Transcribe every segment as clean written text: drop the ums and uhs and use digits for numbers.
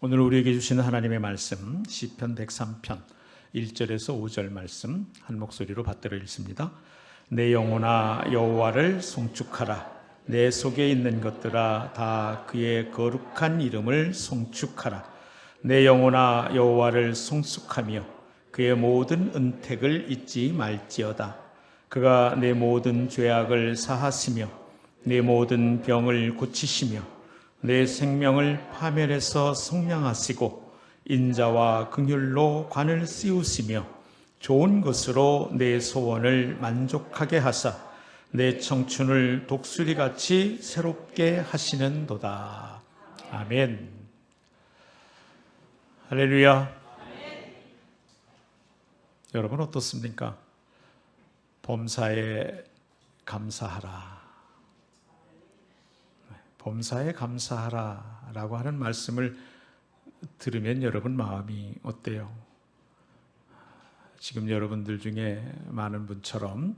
오늘 우리에게 주시는 하나님의 말씀 시편 103편 1절에서 5절 말씀 한 목소리로 받들어 읽습니다. 내 영혼아 여호와를 송축하라. 내 속에 있는 것들아 다 그의 거룩한 이름을 송축하라. 내 영혼아 여호와를 송축하며 그의 모든 은택을 잊지 말지어다. 그가 내 모든 죄악을 사하시며 내 모든 병을 고치시며 내 생명을 파멸해서 성량하시고 인자와 긍휼로 관을 씌우시며 좋은 것으로 내 소원을 만족하게 하사 내 청춘을 독수리같이 새롭게 하시는도다. 아멘. 할렐루야. 여러분 어떻습니까? 범사에 감사하라. 범사에 감사하라 라고 하는 말씀을 들으면 여러분 마음이 어때요? 지금 여러분들 중에 많은 분처럼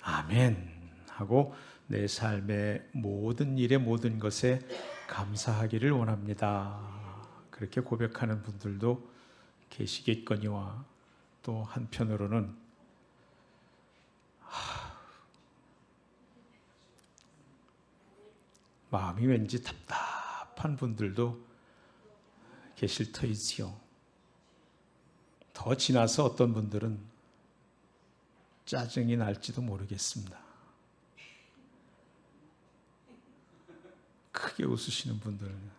아멘 하고 내 삶의 모든 일에 모든 것에 감사하기를 원합니다. 그렇게 고백하는 분들도 계시겠거니와 또 한편으로는 마음이 왠지 답답한 분들도 계실 터이지요. 더 지나서 어떤 분들은 짜증이 날지도 모르겠습니다. 크게 웃으시는 분들은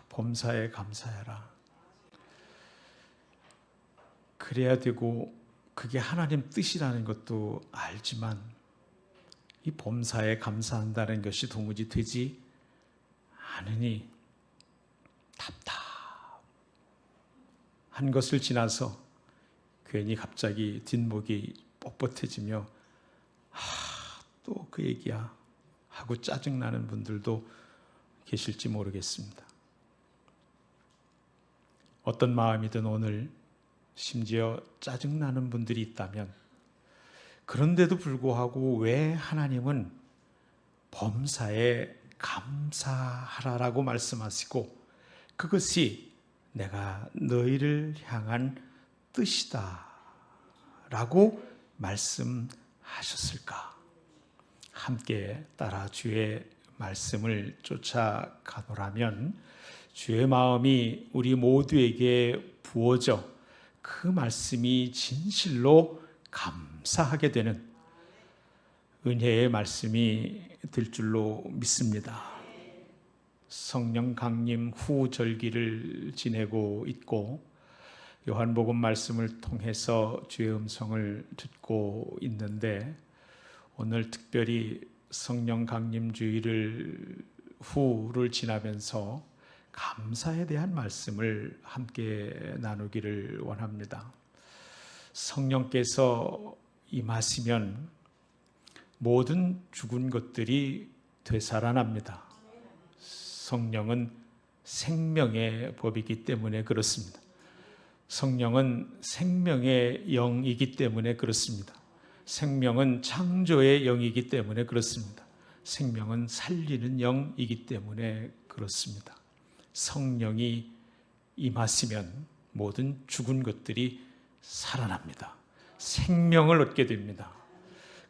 범사에 감사해라. 그래야 되고 그게 하나님 뜻이라는 것도 알지만 이 범사에 감사한다는 것이 도무지 되지 않으니 답답한 것을 지나서 괜히 갑자기 뒷목이 뻣뻣해지며 또 그 얘기야 하고 짜증나는 분들도 계실지 모르겠습니다. 어떤 마음이든 오늘 심지어 짜증나는 분들이 있다면 그런데도 불구하고 왜 하나님은 범사에 감사하라라고 말씀하시고 그것이 내가 너희를 향한 뜻이다 라고 말씀하셨을까? 함께 따라 주의 말씀을 쫓아가노라면 주의 마음이 우리 모두에게 부어져 그 말씀이 진실로 감사하게 되는 은혜의 말씀이 될 줄로 믿습니다. 성령 강림 후 절기를 지내고 있고 요한복음 말씀을 통해서 주의 음성을 듣고 있는데 오늘 특별히 성령 강림 주일을 후를 지나면서 감사에 대한 말씀을 함께 나누기를 원합니다. 성령께서 임하시면 모든 죽은 것들이 되살아납니다. 성령은 생명의 법이기 때문에 그렇습니다. 성령은 생명의 영이기 때문에 그렇습니다. 생명은 창조의 영이기 때문에 그렇습니다. 생명은 살리는 영이기 때문에 그렇습니다. 성령이 임하시면 모든 죽은 것들이 살아납니다. 생명을 얻게 됩니다.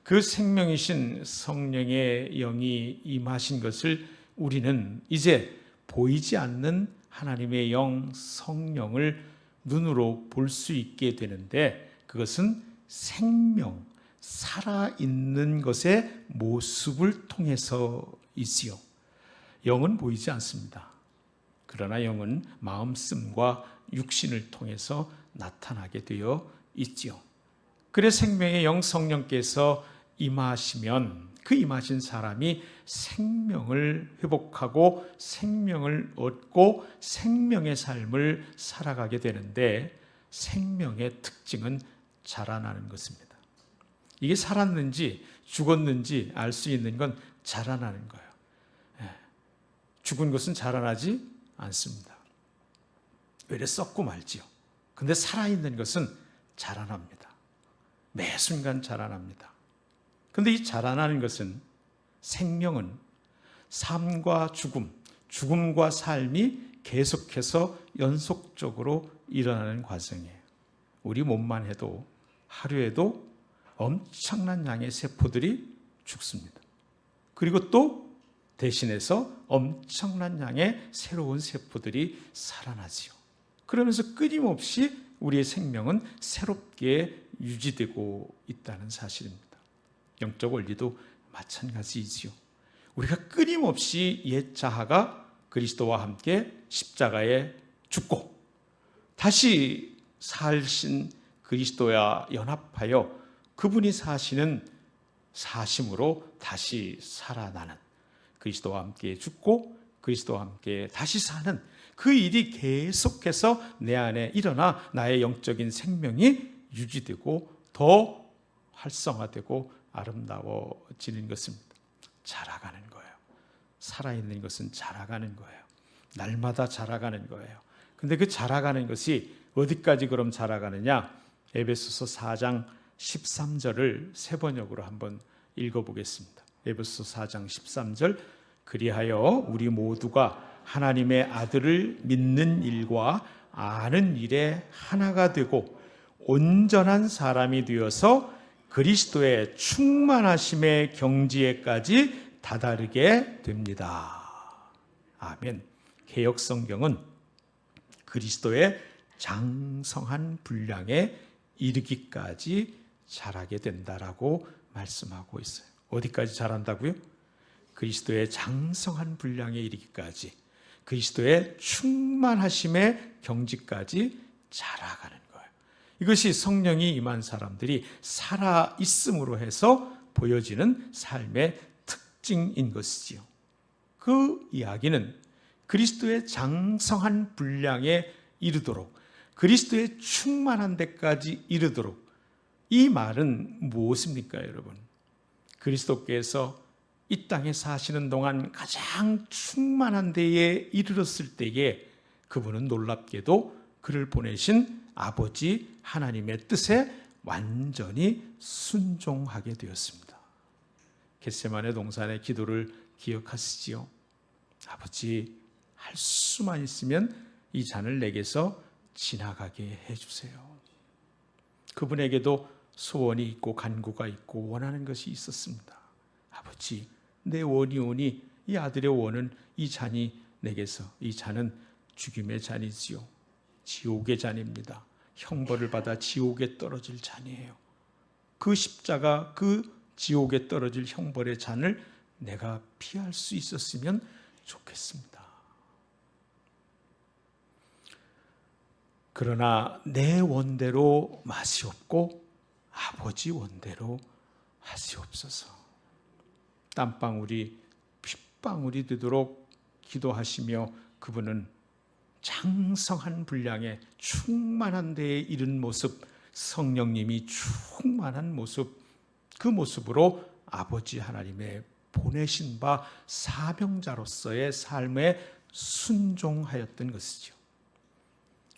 그 생명이신 성령의 영이 임하신 것을 우리는 이제 보이지 않는 하나님의 영 성령을 눈으로 볼 수 있게 되는데 그것은 생명, 살아있는 것의 모습을 통해서이지요. 영은 보이지 않습니다. 그러나 영은 마음씀과 육신을 통해서 나타나게 되어 있지요. 그래서 생명의 영 성령께서 임하시면 그 임하신 사람이 생명을 회복하고 생명을 얻고 생명의 삶을 살아가게 되는데 생명의 특징은 자라나는 것입니다. 이게 살았는지 죽었는지 알 수 있는 건 자라나는 거예요. 죽은 것은 자라나지 않습니다. 외래 썩고 말지요. 근데 살아있는 것은 자라납니다. 매 순간 자라납니다. 근데 이 자라나는 것은 생명은 삶과 죽음, 죽음과 삶이 계속해서 연속적으로 일어나는 과정이에요. 우리 몸만 해도 하루에도 엄청난 양의 세포들이 죽습니다. 그리고 또 대신해서 엄청난 양의 새로운 세포들이 살아나지요. 그러면서 끊임없이 우리의 생명은 새롭게 유지되고 있다는 사실입니다. 영적 원리도 마찬가지이지요. 우리가 끊임없이 옛 자아가 그리스도와 함께 십자가에 죽고 다시 살신 그리스도와 연합하여 그분이 사시는 사심으로 다시 살아나는, 그리스도와 함께 죽고 그리스도와 함께 다시 사는 그 일이 계속해서 내 안에 일어나 나의 영적인 생명이 유지되고 더 활성화되고 아름다워지는 것입니다. 자라가는 거예요. 살아있는 것은 자라가는 거예요. 날마다 자라가는 거예요. 근데 그 자라가는 것이 어디까지 그럼 자라가느냐? 에베소서 4장 13절을 세 번역으로 한번 읽어보겠습니다. 에베소서 4장 13절, 그리하여 우리 모두가 하나님의 아들을 믿는 일과 아는 일에 하나가 되고 온전한 사람이 되어서 그리스도의 충만하심의 경지에까지 다다르게 됩니다. 아멘. 개역 성경은 그리스도의 장성한 분량에 이르기까지 자라게 된다라고 말씀하고 있어요. 어디까지 자란다고요? 그리스도의 장성한 분량에 이르기까지, 그리스도의 충만하심의 경지까지 자라가는 거예요. 이것이 성령이 임한 사람들이 살아있음으로 해서 보여지는 삶의 특징인 것이지요. 그 이야기는 그리스도의 장성한 분량에 이르도록, 그리스도의 충만한 데까지 이르도록, 이 말은 무엇입니까, 여러분? 그리스도께서 이 땅에 사시는 동안 가장 충만한 데에 이르렀을 때에 그분은 놀랍게도 그를 보내신 아버지 하나님의 뜻에 완전히 순종하게 되었습니다. 겟세마네 동산의 기도를 기억하시지요? 아버지, 할 수만 있으면 이 잔을 내게서 지나가게 해주세요. 그분에게도 소원이 있고 간구가 있고 원하는 것이 있었습니다. 아버지, 내 원이 오니 이 아들의 원은 이 잔이 내게서, 이 잔은 죽임의 잔이지요. 지옥의 잔입니다. 형벌을 받아 지옥에 떨어질 잔이에요. 그 십자가, 그 지옥에 떨어질 형벌의 잔을 내가 피할 수 있었으면 좋겠습니다. 그러나 내 원대로 마시옵고 아버지 원대로 하시옵소서. 땀방울이 핏방울이 되도록 기도하시며 그분은 장성한 분량의 충만한 데에 이른 모습, 성령님이 충만한 모습, 그 모습으로 아버지 하나님의 보내신 바 사명자로서의 삶에 순종하였던 것이죠.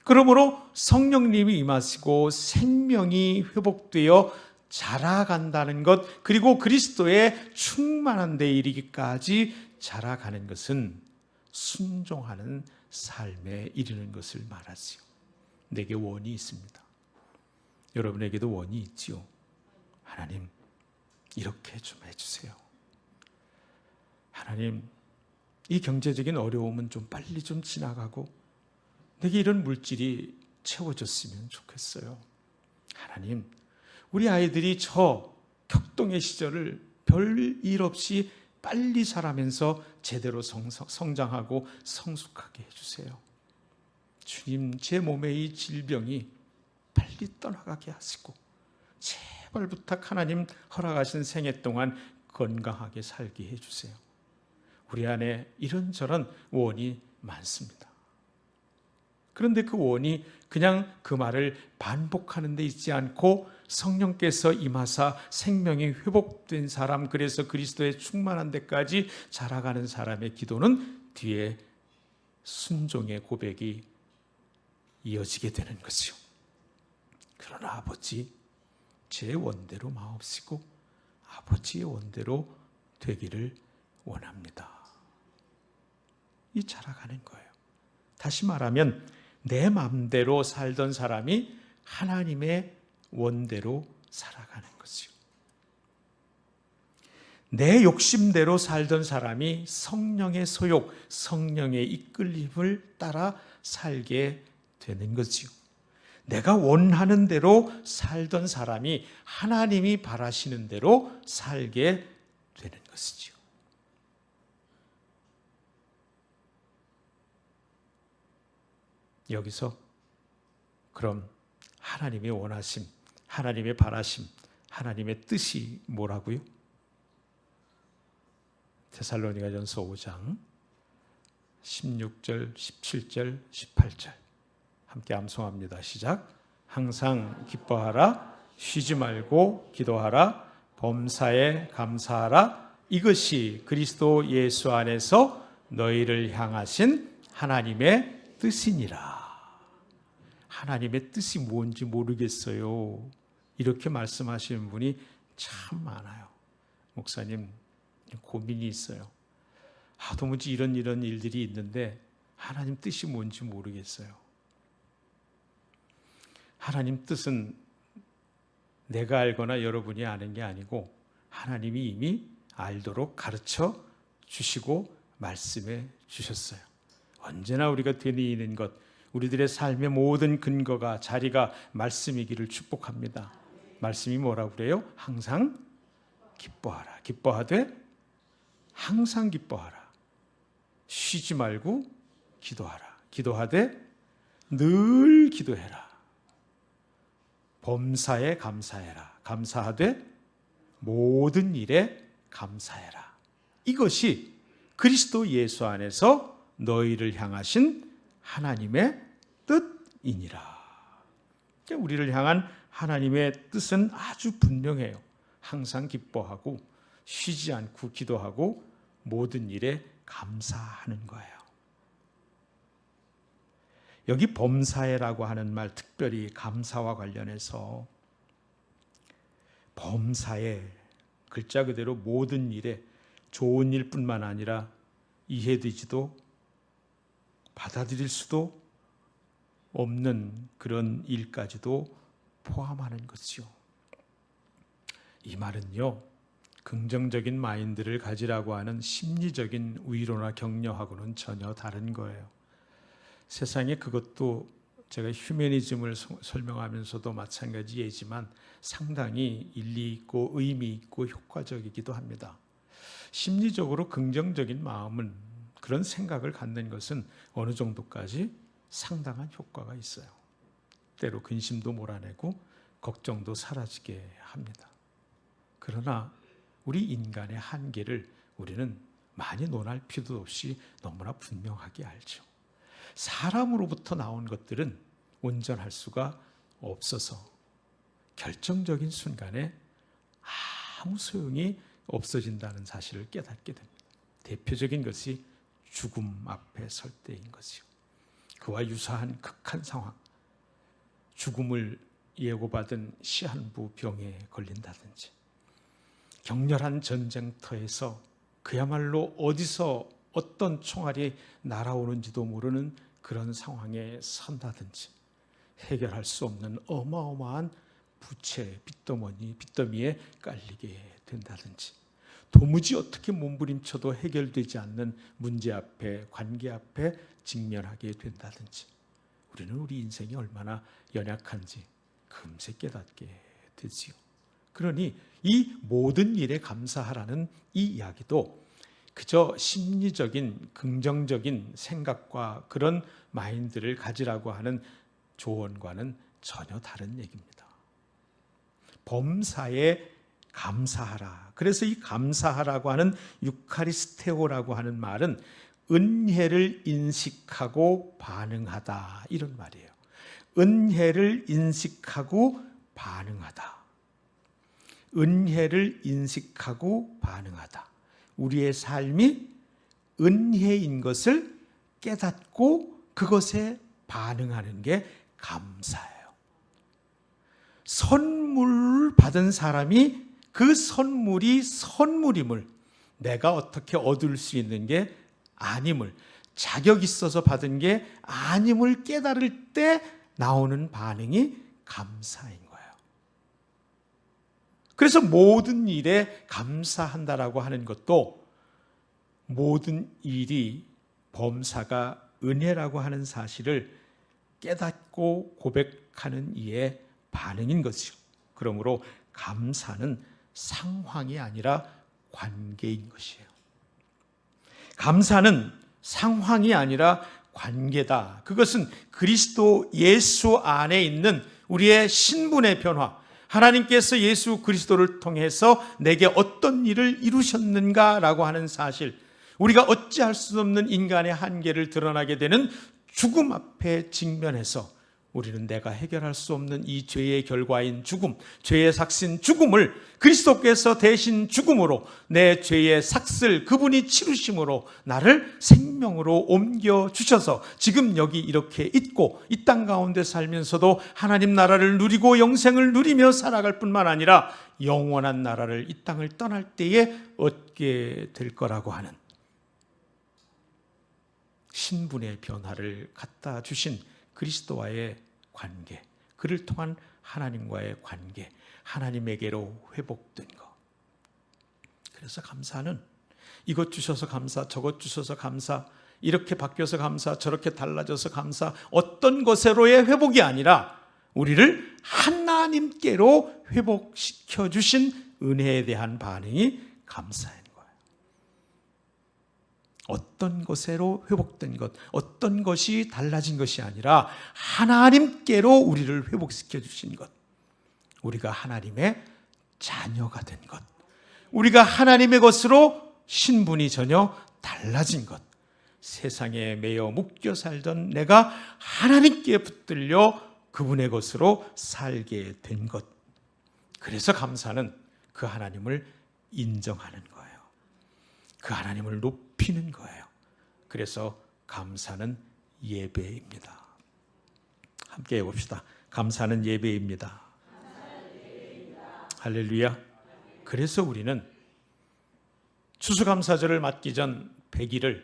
그러므로 성령님이 임하시고 생명이 회복되어 자라간다는 것, 그리고 그리스도의 충만한 데 이르기까지 자라가는 것은 순종하는 삶에 이르는 것을 말하지요. 내게 원이 있습니다. 여러분에게도 원이 있지요. 하나님, 이렇게 좀 해주세요. 하나님, 이 경제적인 어려움은 좀 빨리 좀 지나가고 내게 이런 물질이 채워졌으면 좋겠어요. 하나님, 우리 아이들이 저 격동의 시절을 별 일 없이 빨리 자라면서 제대로 성장하고 성숙하게 해주세요. 주님, 제 몸의 이 질병이 빨리 떠나가게 하시고 제발 부탁, 하나님 허락하신 생애 동안 건강하게 살게 해주세요. 우리 안에 이런저런 원이 많습니다. 그런데 그 원이 그냥 그 말을 반복하는 데 있지 않고 성령께서 임하사 생명이 회복된 사람, 그래서 그리스도의 충만한 데까지 자라가는 사람의 기도는 뒤에 순종의 고백이 이어지게 되는 것이요. 그러나 아버지, 제 원대로 마옵시고 아버지의 원대로 되기를 원합니다. 이 자라가는 거예요. 다시 말하면 내 마음대로 살던 사람이 하나님의 원대로 살아가는 것이요. 내 욕심대로 살던 사람이 성령의 소욕, 성령의 이끌림을 따라 살게 되는 거지요. 내가 원하는 대로 살던 사람이 하나님이 바라시는 대로 살게 되는 것이지요. 여기서 그럼 하나님의 원하심, 하나님의 바라심, 하나님의 뜻이 뭐라고요? 데살로니가전서 5장 16절, 17절, 18절 함께 암송합니다. 시작. 항상 기뻐하라, 쉬지 말고 기도하라, 범사에 감사하라. 이것이 그리스도 예수 안에서 너희를 향하신 하나님의 뜻이니라. 하나님의 뜻이 뭔지 모르겠어요. 이렇게 말씀하시는 분이 참 많아요. 목사님, 고민이 있어요. 도무지 이런 일들이 있는데 하나님 뜻이 뭔지 모르겠어요. 하나님 뜻은 내가 알거나 여러분이 아는 게 아니고 하나님이 이미 알도록 가르쳐 주시고 말씀해 주셨어요. 언제나 우리가 되뇌이는 것, 우리들의 삶의 모든 근거가, 자리가 말씀이기를 축복합니다. 말씀이 뭐라고 그래요? 항상 기뻐하라. 기뻐하되 항상 기뻐하라. 쉬지 말고 기도하라. 기도하되 늘 기도해라. 범사에 감사해라. 감사하되 모든 일에 감사해라. 이것이 그리스도 예수 안에서 너희를 향하신 하나님의 뜻이니라. 우리를 향한 하나님의 뜻은 아주 분명해요. 항상 기뻐하고 쉬지 않고 기도하고 모든 일에 감사하는 거예요. 여기 범사에라고 하는 말, 특별히 감사와 관련해서 범사에, 글자 그대로 모든 일에, 좋은 일뿐만 아니라 이해되지도 받아들일 수도 없는 그런 일까지도 포함하는 것이요. 이 말은요, 긍정적인 마인드를 가지라고 하는 심리적인 위로나 격려하고는 전혀 다른 거예요. 세상에 그것도 제가 휴머니즘을 설명하면서도 마찬가지 예지만 상당히 일리 있고 의미 있고 효과적이기도 합니다. 심리적으로 긍정적인 마음은, 그런 생각을 갖는 것은 어느 정도까지 상당한 효과가 있어요. 때로 근심도 몰아내고 걱정도 사라지게 합니다. 그러나 우리 인간의 한계를 우리는 많이 논할 필요도 없이 너무나 분명하게 알죠. 사람으로부터 나온 것들은 온전할 수가 없어서 결정적인 순간에 아무 소용이 없어진다는 사실을 깨닫게 됩니다. 대표적인 것이 죽음 앞에 설 때인 것이요. 그와 유사한 극한 상황, 죽음을 예고받은 시한부 병에 걸린다든지, 격렬한 전쟁터에서 그야말로 어디서 어떤 총알이 날아오는지도 모르는 그런 상황에 선다든지, 해결할 수 없는 어마어마한 부채, 빚더미에 깔리게 된다든지, 도무지 어떻게 몸부림쳐도 해결되지 않는 문제 앞에, 관계 앞에 직면하게 된다든지, 우리는 우리 인생이 얼마나 연약한지 금세 깨닫게 되지요. 그러니 이 모든 일에 감사하라는 이 이야기도 그저 심리적인 긍정적인 생각과 그런 마인드를 가지라고 하는 조언과는 전혀 다른 얘기입니다. 범사에 감사하라. 그래서 이 감사하라고 하는 유카리스테오라고 하는 말은 은혜를 인식하고 반응하다, 이런 말이에요. 은혜를 인식하고 반응하다. 은혜를 인식하고 반응하다. 우리의 삶이 은혜인 것을 깨닫고 그것에 반응하는 게 감사예요. 선물을 받은 사람이 그 선물이 선물임을, 내가 어떻게 얻을 수 있는 게 아님을 자격 있어서 받은 게 아님을 깨달을 때 나오는 반응이 감사인 거예요. 그래서 모든 일에 감사한다라고 하는 것도 모든 일이 범사가 은혜라고 하는 사실을 깨닫고 고백하는 이의 반응인 것이죠. 그러므로 감사는 상황이 아니라 관계인 것이에요. 감사는 상황이 아니라 관계다. 그것은 그리스도 예수 안에 있는 우리의 신분의 변화, 하나님께서 예수 그리스도를 통해서 내게 어떤 일을 이루셨는가라고 하는 사실, 우리가 어찌할 수 없는 인간의 한계를 드러나게 되는 죽음 앞에 직면해서 우리는 내가 해결할 수 없는 이 죄의 결과인 죽음, 죄의 삭신 죽음을 그리스도께서 대신 죽음으로 내 죄의 삭슬 그분이 치르심으로 나를 생명으로 옮겨주셔서 지금 여기 이렇게 있고 이 땅 가운데 살면서도 하나님 나라를 누리고 영생을 누리며 살아갈 뿐만 아니라 영원한 나라를 이 땅을 떠날 때에 얻게 될 거라고 하는 신분의 변화를 갖다 주신 그리스도와의 관계, 그를 통한 하나님과의 관계, 하나님에게로 회복된 것. 그래서 감사는 이것 주셔서 감사, 저것 주셔서 감사, 이렇게 바뀌어서 감사, 저렇게 달라져서 감사, 어떤 것으로의 회복이 아니라 우리를 하나님께로 회복시켜 주신 은혜에 대한 반응이 감사인 거예요. 어떤 것으로 회복된 것, 어떤 것이 달라진 것이 아니라 하나님께로 우리를 회복시켜 주신 것, 우리가 하나님의 자녀가 된 것, 우리가 하나님의 것으로 신분이 전혀 달라진 것, 세상에 매여 묶여 살던 내가 하나님께 붙들려 그분의 것으로 살게 된 것. 그래서 감사는 그 하나님을 인정하는 거예요. 그 하나님을 높이는 거예요. 그래서 감사는 예배입니다. 함께 해봅시다. 감사는 예배입니다. 할렐루야. 그래서 우리는 추수감사절을 맞기 전 100일을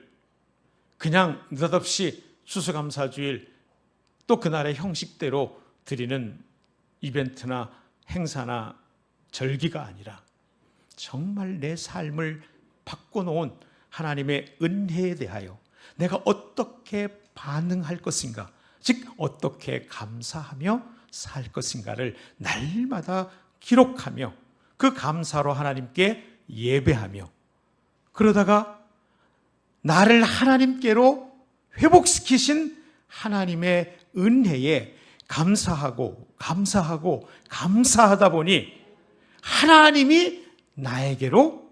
그냥 느닷없이 추수감사주일 또 그날의 형식대로 드리는 이벤트나 행사나 절기가 아니라 정말 내 삶을 바꿔놓은 하나님의 은혜에 대하여 내가 어떻게 반응할 것인가, 즉 어떻게 감사하며 살 것인가를 날마다 기록하며 그 감사로 하나님께 예배하며, 그러다가 나를 하나님께로 회복시키신 하나님의 은혜에 감사하고 감사하다 보니 하나님이 나에게로,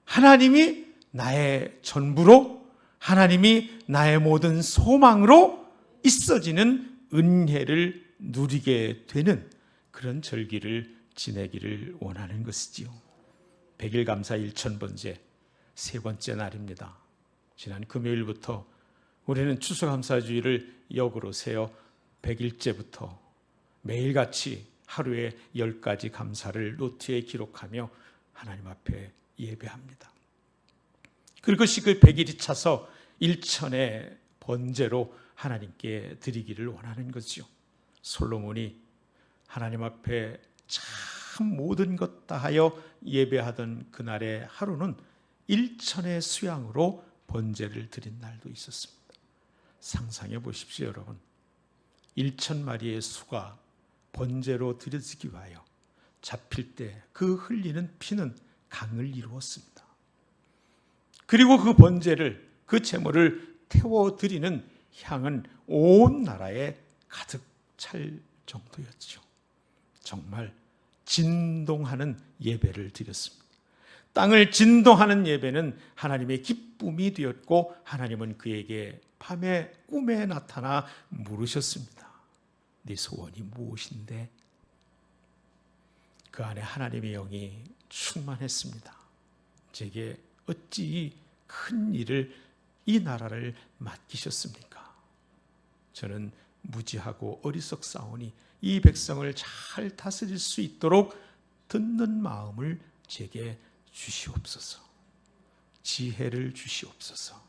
하나님이 나의 전부로, 하나님이 나의 모든 소망으로 있어지는 은혜를 누리게 되는 그런 절기를 지내기를 원하는 것이지요. 100일 감사 1000번째 세 번째 날입니다. 지난 금요일부터 우리는 추수감사주의를 역으로 세어 100일째부터 매일같이 하루에 10가지 감사를 노트에 기록하며 하나님 앞에 예배합니다. 그것이 그 100일이 차서 1000의 번제로 하나님께 드리기를 원하는 거죠. 솔로몬이 하나님 앞에 참 모든 것 다하여 예배하던 그날의 하루는 1000의 수양으로 번제를 드린 날도 있었습니다. 상상해 보십시오, 여러분. 1000마리의 수가 번제로 드려지기 위하여 잡힐 때 그 흘리는 피는 강을 이루었습니다. 그리고 그 번제를, 그 제물을 태워드리는 향은 온 나라에 가득 찰 정도였죠. 정말 진동하는 예배를 드렸습니다. 땅을 진동하는 예배는 하나님의 기쁨이 되었고, 하나님은 그에게 밤에 꿈에 나타나 물으셨습니다. 네 소원이 무엇인데? 그 안에 하나님의 영이 충만했습니다. 제게 어찌 큰 일을, 이 나라를 맡기셨습니까? 저는 무지하고 어리석사오니 이 백성을 잘 다스릴 수 있도록 듣는 마음을 제게 주시옵소서. 지혜를 주시옵소서.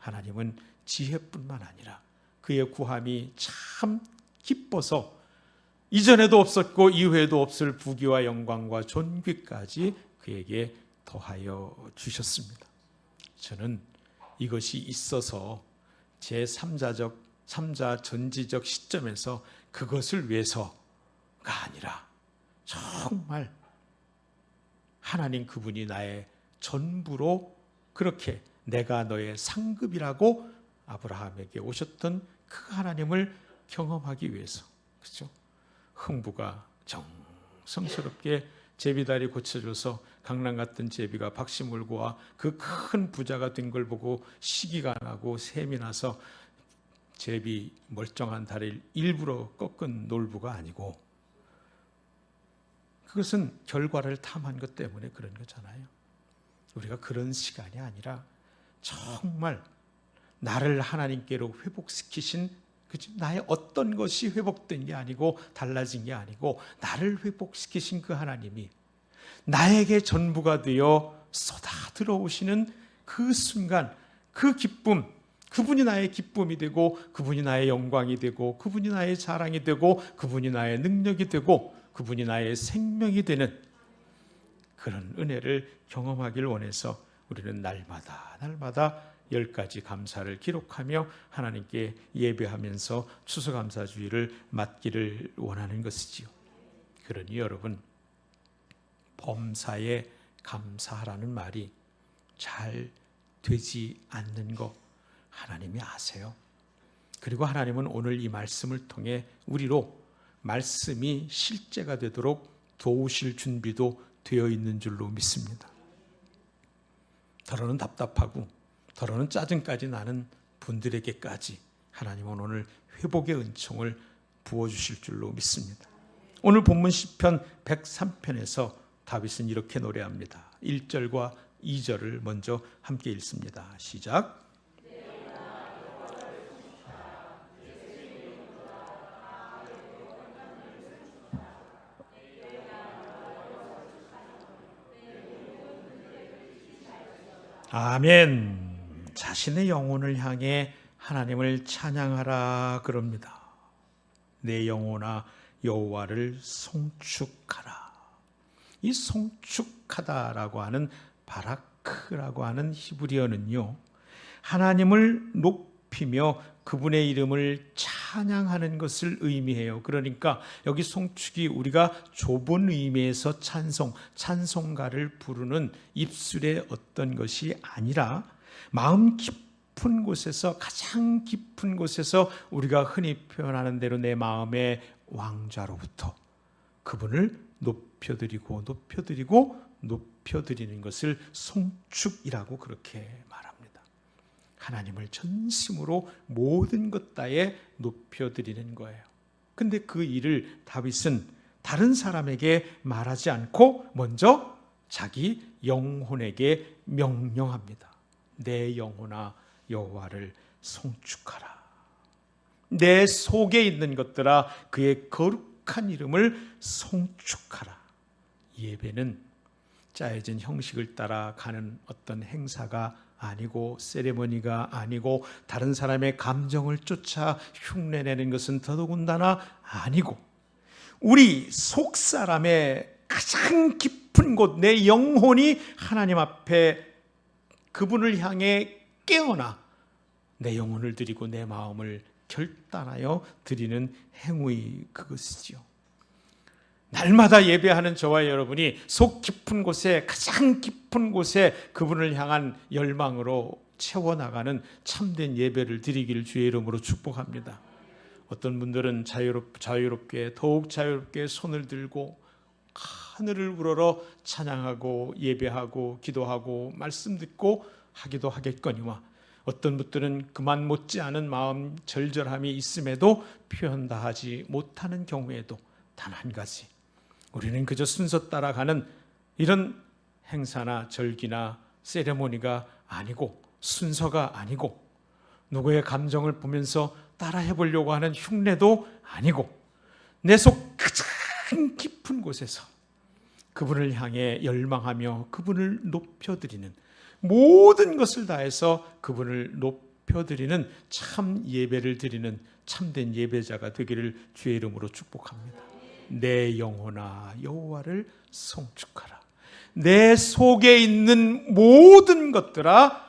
하나님은 지혜뿐만 아니라 그의 구함이 참 기뻐서 이전에도 없었고 이후에도 없을 부귀와 영광과 존귀까지 그에게 더하여 주셨습니다. 저는 이것이 있어서 제3자 전지적 시점에서 그것을 위해서가 아니라 정말 하나님 그분이 나의 전부로 그렇게 내가 너의 상급이라고 아브라함에게 오셨던 그 하나님을 경험하기 위해서, 그렇죠? 흥부가 정성스럽게 제비다리 고쳐줘서 강남 같은 제비가 박씨 몰고 와 그 큰 부자가 된 걸 보고 시기가 나고 샘이 나서 제비 멀쩡한 다리를 일부러 꺾은 놀부가 아니고 그것은 결과를 탐한 것 때문에 그런 거잖아요. 우리가 그런 시간이 아니라 정말 나를 하나님께로 회복시키신, 그치? 나의 어떤 것이 회복된 게 아니고 달라진 게 아니고 나를 회복시키신 그 하나님이 나에게 전부가 되어 쏟아 들어오시는 그 순간, 그 기쁨, 그분이 나의 기쁨이 되고 그분이 나의 영광이 되고 그분이 나의 자랑이 되고 그분이 나의 능력이 되고 그분이 나의 생명이 되는 그런 은혜를 경험하길 원해서 우리는 날마다 10가지 감사를 기록하며 하나님께 예배하면서 추수감사주의를 맡기를 원하는 것이지요. 그러니 여러분, 범사에 감사하라는 말이 잘 되지 않는 거 하나님이 아세요. 그리고 하나님은 오늘 이 말씀을 통해 우리로 말씀이 실제가 되도록 도우실 준비도 되어 있는 줄로 믿습니다. 더러는 답답하고 더러는 짜증까지 나는 분들에게까지 하나님은 오늘 회복의 은총을 부어주실 줄로 믿습니다. 오늘 본문 시편 103편에서 다윗은 이렇게 노래합니다. 1절과 2절을 먼저 함께 읽습니다. 시작. 아멘. 자신의 영혼을 향해 하나님을 찬양하라 그럽니다. 내 영혼아 여호와를 송축하라. 이 송축하다라고 하는 바라크라고 하는 히브리어는요, 하나님을 높이며 그분의 이름을 찬양하는 것을 의미해요. 그러니까 여기 송축이 우리가 좁은 의미에서 찬송가를 부르는 입술의 어떤 것이 아니라 마음 깊은 곳에서, 가장 깊은 곳에서 우리가 흔히 표현하는 대로 내 마음의 왕좌로부터 그분을 높여드리는 것을 송축이라고 그렇게 말합니다. 하나님을 전심으로 모든 것 다에 높여드리는 거예요. 근데 그 일을 다윗은 다른 사람에게 말하지 않고 먼저 자기 영혼에게 명령합니다. 내 영혼아 여호와를 송축하라. 내 속에 있는 것들아 그의 거룩한 이름을 송축하라. 예배는 짜여진 형식을 따라 가는 어떤 행사가 아니고 세레머니가 아니고 다른 사람의 감정을 쫓아 흉내내는 것은 더더군다나 아니고 우리 속사람의 가장 깊은 곳, 내 영혼이 하나님 앞에 그분을 향해 깨어나 내 영혼을 드리고 내 마음을 결단하여 드리는 행위, 그것이지요. 날마다 예배하는 저와 여러분이 속 깊은 곳에, 가장 깊은 곳에 그분을 향한 열망으로 채워나가는 참된 예배를 드리기를 주의 이름으로 축복합니다. 어떤 분들은 자유롭게 더욱 자유롭게 손을 들고 하늘을 우러러 찬양하고 예배하고 기도하고 말씀 듣고 하기도 하겠거니와 어떤 분들은 그만 못지않은 마음 절절함이 있음에도 표현 다 하지 못하는 경우에도 단 한 가지, 우리는 그저 순서 따라가는 이런 행사나 절기나 세레모니가 아니고 순서가 아니고 누구의 감정을 보면서 따라해 보려고 하는 흉내도 아니고 내 속 가장 깊은 곳에서 그분을 향해 열망하며 그분을 높여드리는, 모든 것을 다해서 그분을 높여드리는 참 예배를 드리는 참된 예배자가 되기를 주의 이름으로 축복합니다. 내 영혼아 여호와를 송축하라. 내 속에 있는 모든 것들아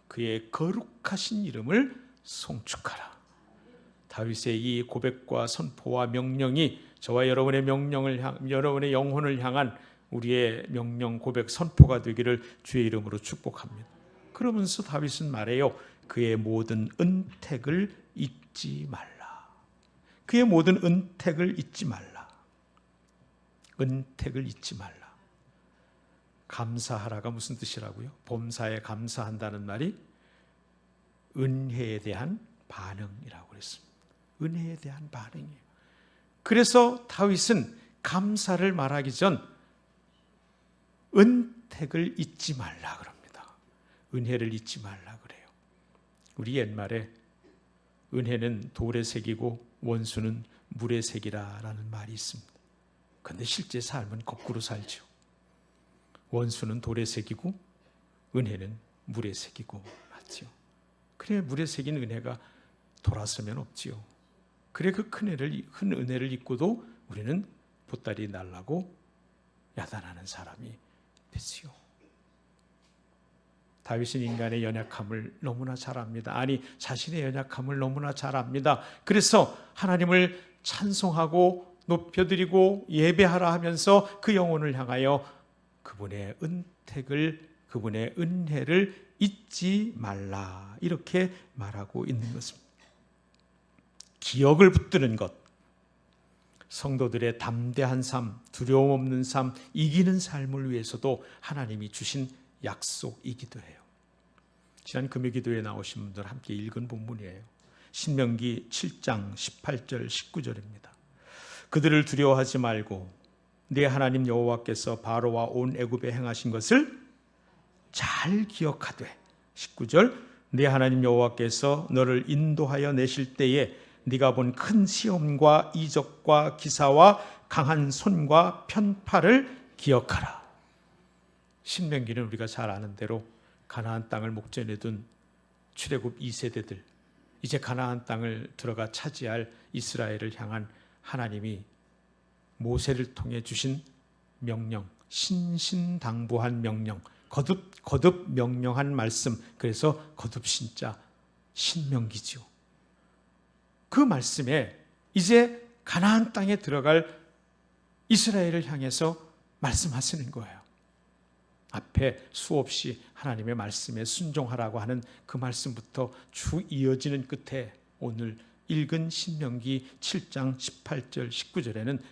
그의 거룩하신 이름을 송축하라. 다윗의 이 고백과 선포와 명령이 저와 여러분의 여러분의 영혼을 향한 우리의 명령, 고백, 선포가 되기를 주의 이름으로 축복합니다. 그러면서 다윗은 말해요. 그의 모든 은택을 잊지 말라. 그의 모든 은택을 잊지 말라. 은택을 잊지 말라. 감사하라가 무슨 뜻이라고요? 범사에 감사한다는 말이 은혜에 대한 반응이라고 그랬습니다. 은혜에 대한 반응이에요. 그래서 다윗은 감사를 말하기 전 은택을 잊지 말라 그럽니다. 은혜를 잊지 말라 그래요. 우리 옛말에 은혜는 돌의 색이고 원수는 물의 색이라는 말이 있습니다. 그런데 실제 삶은 거꾸로 살죠. 원수는 돌의 색이고 은혜는 물의 색이고 맞죠. 그래 물의 색인 은혜가 돌아서면 없지요. 그래 그 큰 은혜를 잊고도 우리는 보따리 날라고 야단하는 사람이 됐지요. 다윗은 인간의 연약함을 너무나 잘 압니다. 아니 자신의 연약함을 너무나 잘 압니다. 그래서 하나님을 찬송하고 높여드리고 예배하라 하면서 그 영혼을 향하여 그분의 은택을, 그분의 은혜를 잊지 말라 이렇게 말하고 있는 것입니다. 기억을 붙드는 것, 성도들의 담대한 삶, 두려움 없는 삶, 이기는 삶을 위해서도 하나님이 주신 약속이기도 해요. 지난 금요기도에 나오신 분들 함께 읽은 본문이에요. 신명기 7장 18절 19절입니다. 그들을 두려워하지 말고 네 하나님 여호와께서 바로와 온 애굽에 행하신 것을 잘 기억하되 19절 네 하나님 여호와께서 너를 인도하여 내실 때에 네가 본 큰 시험과 이적과 기사와 강한 손과 편팔을 기억하라. 신명기는 우리가 잘 아는 대로 가나안 땅을 목전에 둔 출애굽 2세대들, 이제 가나안 땅을 들어가 차지할 이스라엘을 향한 하나님이 모세를 통해 주신 명령, 신신당부한 명령, 거듭 명령한 말씀, 그래서 거듭신자 신명기죠. 그 말씀에 이제 가나안 땅에 들어갈 이스라엘을 향해서 말씀하시는 거예요. 앞에 수없이 하나님의 말씀에 순종하라고 하는 그 말씀부터 쭉 이어지는 끝에 오늘 읽은 신명기 7장 18절 19절에는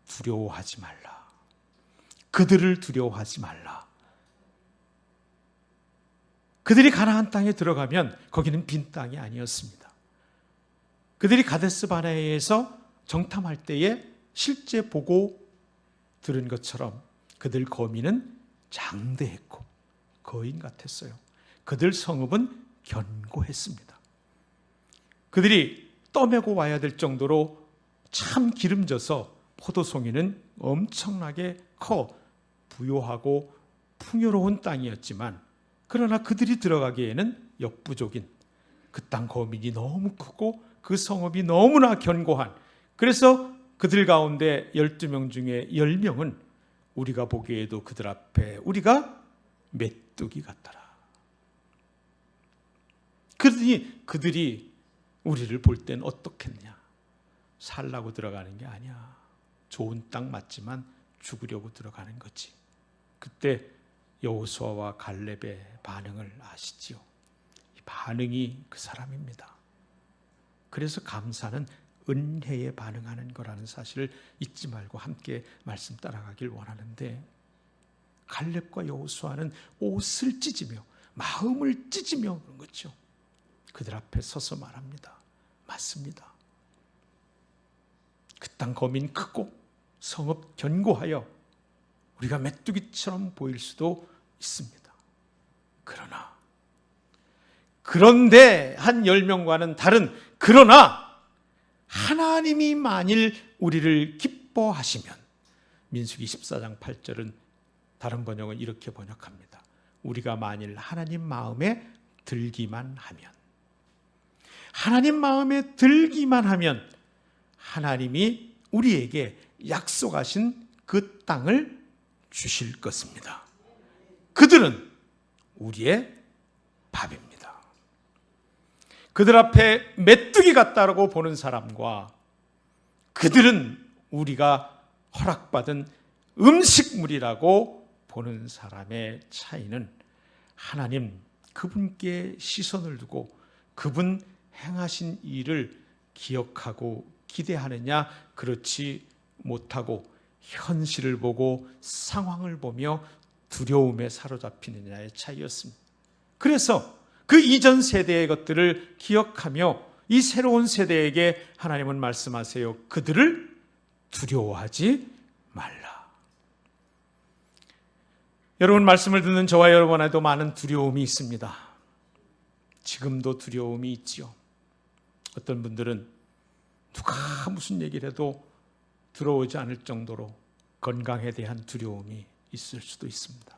두려워하지 말라. 그들을 두려워하지 말라. 그들이 가나안 땅에 들어가면 거기는 빈 땅이 아니었습니다. 그들이 가데스 바네아에서 정탐할 때에 실제 보고 들은 것처럼 그들 거민은 장대했고 거인 같았어요. 그들 성읍은 견고했습니다. 그들이 떠매고 와야 될 정도로 참 기름져서 포도송이는 엄청나게 커 부요하고 풍요로운 땅이었지만 그러나 그들이 들어가기에는 역부족인 그 땅 거민이 너무 크고 그 성읍이 너무나 견고한, 그래서 그들 가운데 12명 중에 10명은 우리가 보기에도 그들 앞에 우리가 메뚜기 같더라. 그들이 우리를 볼 땐 어떻겠냐? 살라고 들어가는 게 아니야. 좋은 땅 맞지만 죽으려고 들어가는 거지. 그때 여호수아와 갈렙의 반응을 아시지요? 이 반응이 그 사람입니다. 그래서 감사는 은혜에 반응하는 거라는 사실을 잊지 말고 함께 말씀 따라가길 원하는데, 갈렙과 여호수아는 옷을 찢으며 마음을 찢으며 그런 거죠. 그들 앞에 서서 말합니다. 맞습니다. 그 땅 거민 크고 성읍 견고하여 우리가 메뚜기처럼 보일 수도 있습니다. 그런데 한 10명과는 다른, 그러나 하나님이 만일 우리를 기뻐하시면, 민수기 14장 8절은 다른 번역은 이렇게 번역합니다. 우리가 만일 하나님 마음에 들기만 하면, 하나님 마음에 들기만 하면 하나님이 우리에게 약속하신 그 땅을 주실 것입니다. 그들은 우리의 밥입니다. 그들 앞에 메뚜기 같다라고 보는 사람과 그들은 우리가 허락받은 음식물이라고 보는 사람의 차이는 하나님 그분께 시선을 두고 그분 행하신 일을 기억하고 기대하느냐, 그렇지 못하고 현실을 보고 상황을 보며 두려움에 사로잡히느냐의 차이였습니다. 그래서 그 이전 세대의 것들을 기억하며 이 새로운 세대에게 하나님은 말씀하세요. 그들을 두려워하지 말라. 여러분, 말씀을 듣는 저와 여러분에도 많은 두려움이 있습니다. 지금도 두려움이 있지요. 어떤 분들은 누가 무슨 얘기를 해도 들어오지 않을 정도로 건강에 대한 두려움이 있을 수도 있습니다.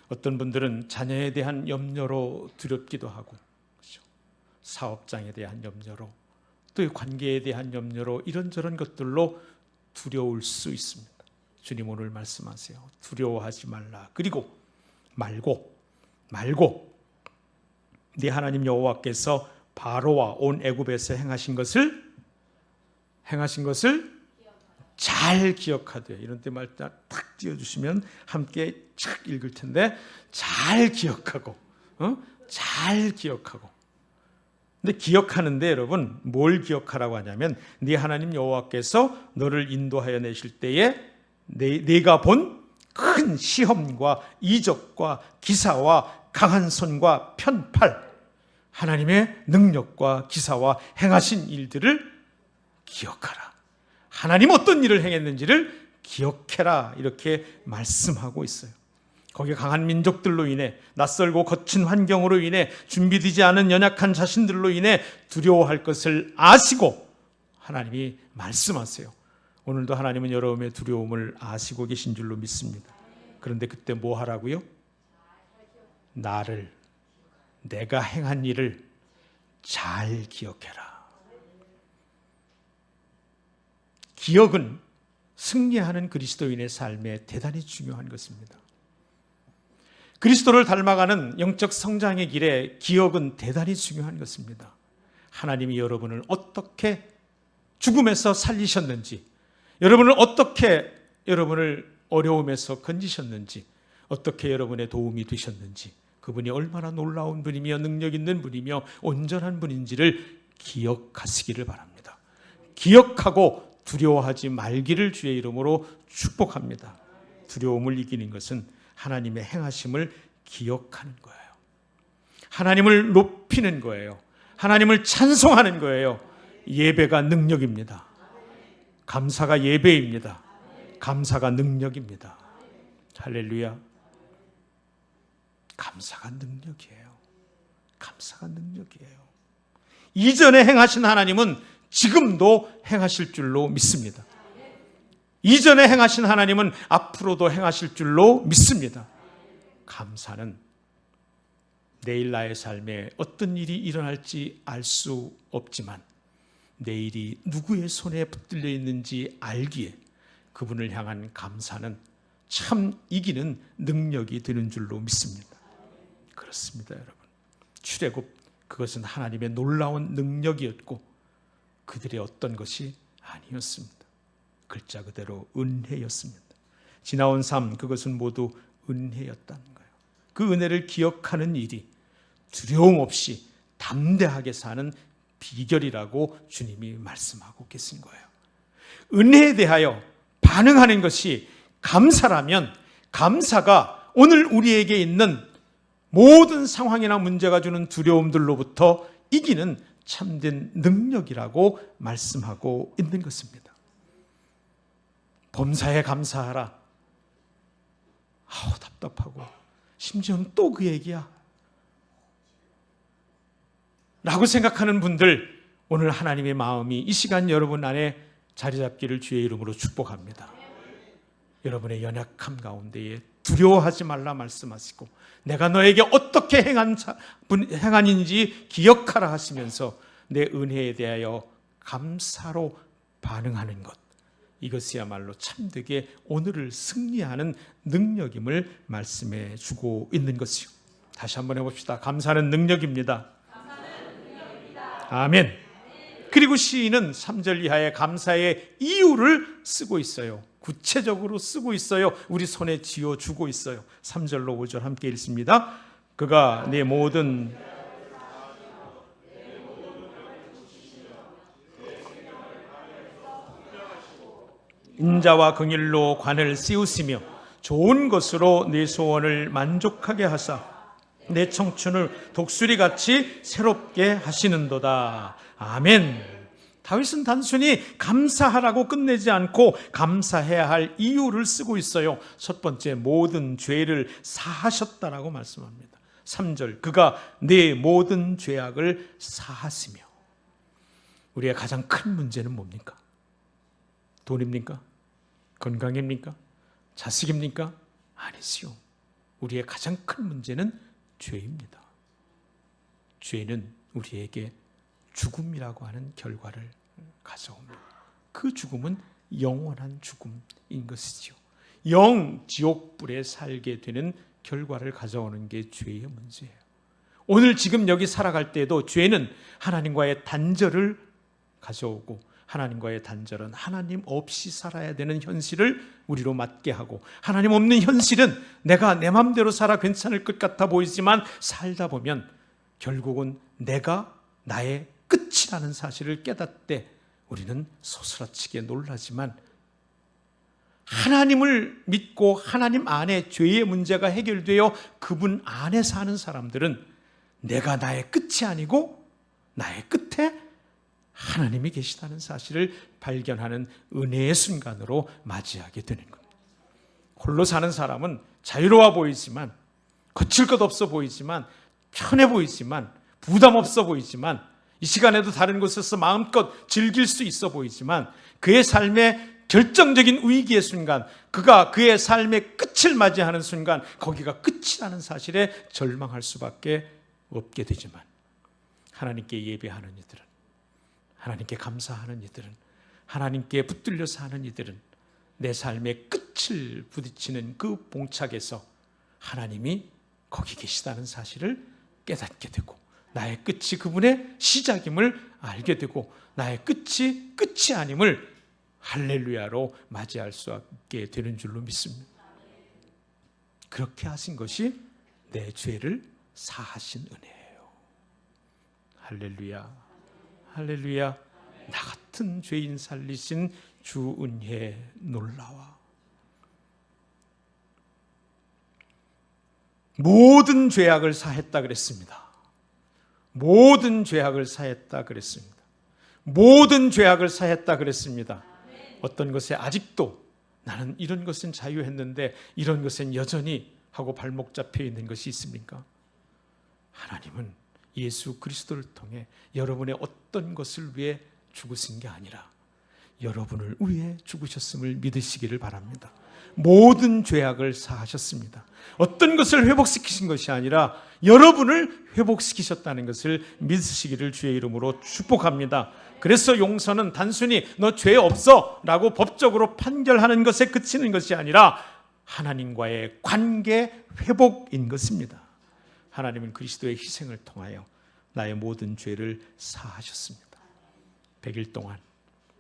어떤 분들은 자녀에 대한 염려로 두렵기도 하고, 그렇죠? 사업장에 대한 염려로, 또 관계에 대한 염려로 이런저런 것들로 두려울 수 있습니다. 주님 오늘 말씀하세요. 두려워하지 말라. 그리고 말고 네 하나님 여호와께서 바로와 온 애굽에서 행하신 것을 잘 기억하되, 이런 때 말딱 딱 띄워주시면 함께 착 읽을 텐데, 잘 기억하고, 잘 기억하고. 근데 기억하는데 여러분 뭘 기억하라고 하냐면, 네 하나님 여호와께서 너를 인도하여 내실 때에 네가 본 큰 시험과 이적과 기사와 강한 손과 편팔, 하나님의 능력과 기사와 행하신 일들을 기억하라. 하나님 어떤 일을 행했는지를 기억해라. 이렇게 말씀하고 있어요. 거기에 강한 민족들로 인해, 낯설고 거친 환경으로 인해, 준비되지 않은 연약한 자신들로 인해 두려워할 것을 아시고 하나님이 말씀하세요. 오늘도 하나님은 여러분의 두려움을 아시고 계신 줄로 믿습니다. 그런데 그때 뭐 하라고요? 내가 행한 일을 잘 기억해라. 기억은 승리하는 그리스도인의 삶에 대단히 중요한 것입니다. 그리스도를 닮아가는 영적 성장의 길에 기억은 대단히 중요한 것입니다. 하나님이 여러분을 어떻게 죽음에서 살리셨는지, 여러분을 어떻게 여러분을 어려움에서 건지셨는지, 어떻게 여러분의 도움이 되셨는지, 그분이 얼마나 놀라운 분이며 능력 있는 분이며 온전한 분인지를 기억하시기를 바랍니다. 기억하고 두려워하지 말기를 주의 이름으로 축복합니다. 두려움을 이기는 것은 하나님의 행하심을 기억하는 거예요. 하나님을 높이는 거예요. 하나님을 찬송하는 거예요. 예배가 능력입니다. 감사가 예배입니다. 감사가 능력입니다. 할렐루야. 감사가 능력이에요. 감사가 능력이에요. 이전에 행하신 하나님은 지금도 행하실 줄로 믿습니다. 이전에 행하신 하나님은 앞으로도 행하실 줄로 믿습니다. 감사는 내일 나의 삶에 어떤 일이 일어날지 알 수 없지만 내일이 누구의 손에 붙들려 있는지 알기에 그분을 향한 감사는 참 이기는 능력이 되는 줄로 믿습니다. 그렇습니다, 여러분. 출애굽, 그것은 하나님의 놀라운 능력이었고 그들의 어떤 것이 아니었습니다. 글자 그대로 은혜였습니다. 지나온 삶, 그것은 모두 은혜였다는 거예요. 그 은혜를 기억하는 일이 두려움 없이 담대하게 사는 비결이라고 주님이 말씀하고 계신 거예요. 은혜에 대하여 반응하는 것이 감사라면, 감사가 오늘 우리에게 있는 모든 상황이나 문제가 주는 두려움들로부터 이기는 참된 능력이라고 말씀하고 있는 것입니다. 범사에 감사하라. 답답하고 심지어는 또 그 얘기야 라고 생각하는 분들, 오늘 하나님의 마음이 이 시간 여러분 안에 자리 잡기를 주의 이름으로 축복합니다. 여러분의 연약함 가운데에 두려워하지 말라 말씀하시고 내가 너에게 어떻게 행한인지 기억하라 하시면서 내 은혜에 대하여 감사로 반응하는 것, 이것이야말로 참되게 오늘을 승리하는 능력임을 말씀해 주고 있는 것이요. 다시 한번 해봅시다. 감사는 능력입니다. 아멘. 그리고 시인은 3절 이하의 감사의 이유를 쓰고 있어요. 구체적으로 쓰고 있어요. 우리 손에 쥐어주고 있어요. 3절로 5절 함께 읽습니다. 그가 내 모든 인자와 긍휼로 관을 씌우시며 좋은 것으로 내 소원을 만족하게 하사 내 청춘을 독수리같이 새롭게 하시는도다. 아멘. 다윗은 단순히 감사하라고 끝내지 않고 감사해야 할 이유를 쓰고 있어요. 첫 번째, 모든 죄를 사하셨다라고 말씀합니다. 3절, 그가 내 모든 죄악을 사하시며. 우리의 가장 큰 문제는 뭡니까? 돈입니까? 건강입니까? 자식입니까? 아니지요. 우리의 가장 큰 문제는 죄입니다. 죄는 우리에게 죽음이라고 하는 결과를 가져옵니다. 그 죽음은 영원한 죽음인 것이지요. 영 지옥불에 살게 되는 결과를 가져오는 게 죄의 문제예요. 오늘 지금 여기 살아갈 때에도 죄는 하나님과의 단절을 가져오고, 하나님과의 단절은 하나님 없이 살아야 되는 현실을 우리로 맞게 하고, 하나님 없는 현실은 내가 내 마음대로 살아 괜찮을 것 같아 보이지만 살다 보면 결국은 내가 나의 끝이라는 사실을 깨닫때 우리는 소스라치게 놀라지만, 하나님을 믿고 하나님 안에 죄의 문제가 해결되어 그분 안에 사는 사람들은 내가 나의 끝이 아니고 나의 끝에 하나님이 계시다는 사실을 발견하는 은혜의 순간으로 맞이하게 되는 겁니다. 홀로 사는 사람은 자유로워 보이지만, 거칠 것 없어 보이지만, 편해 보이지만, 부담 없어 보이지만, 이 시간에도 다른 곳에서 마음껏 즐길 수 있어 보이지만, 그의 삶의 결정적인 위기의 순간, 그가 그의 삶의 끝을 맞이하는 순간, 거기가 끝이라는 사실에 절망할 수밖에 없게 되지만, 하나님께 예배하는 이들은, 하나님께 감사하는 이들은, 하나님께 붙들려 사는 이들은 내 삶의 끝을 부딪히는 그 봉착에서 하나님이 거기 계시다는 사실을 깨닫게 되고, 나의 끝이 그분의 시작임을 알게 되고, 나의 끝이 아님을 할렐루야로 맞이할 수 있게 되는 줄로 믿습니다. 그렇게 하신 것이 내 죄를 사하신 은혜예요. 할렐루야, 할렐루야. 나 같은 죄인 살리신 주 은혜 놀라와. 모든 죄악을 사했다 그랬습니다. 모든 죄악을 사했다 그랬습니다. 모든 죄악을 사했다 그랬습니다. 어떤 것에 아직도 나는 이런 것은 자유했는데 이런 것은 여전히 하고 발목 잡혀 있는 것이 있습니까? 하나님은 예수 그리스도를 통해 여러분의 어떤 것을 위해 죽으신 게 아니라 여러분을 위해 죽으셨음을 믿으시기를 바랍니다. 모든 죄악을 사하셨습니다. 어떤 것을 회복시키신 것이 아니라 여러분을 회복시키셨다는 것을 믿으시기를 주의 이름으로 축복합니다. 그래서 용서는 단순히 너 죄 없어 라고 법적으로 판결하는 것에 그치는 것이 아니라 하나님과의 관계 회복인 것입니다. 하나님은 그리스도의 희생을 통하여 나의 모든 죄를 사하셨습니다. 100일 동안